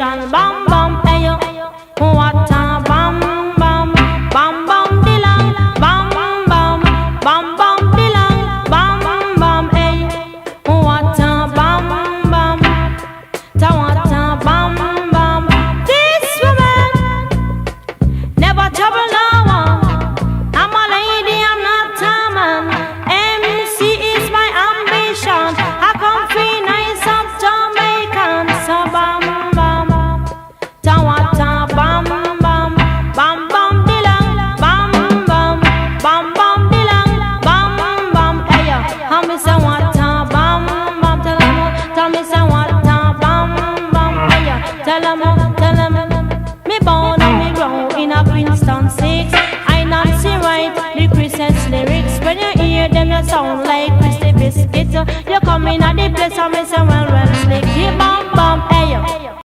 ambition. Bam bam, hey yo, what a bam bam, bam bam dilang, bam bam, bam bam dilang, bam bam, hey, what a bam bam, ta what a bam bam. This woman never trouble no one. I'm a lady, I'm not a man. MC is my ambition. I come free nice of Jamaican. So bam bam, ta what a bam bam, bam bam dilang, bam bam, bam bam dilang, bam bam. Hey yo, how me say what a bam bam? Tell me say what a bam bam. Hey yo, tell 'em, me born and me grow in a Princeton 6. I Nancy write the Christmas lyrics. When you hear them, you sound like Christy Biscuit. You come in at the place and me say well slick. Bam bam, hey yo.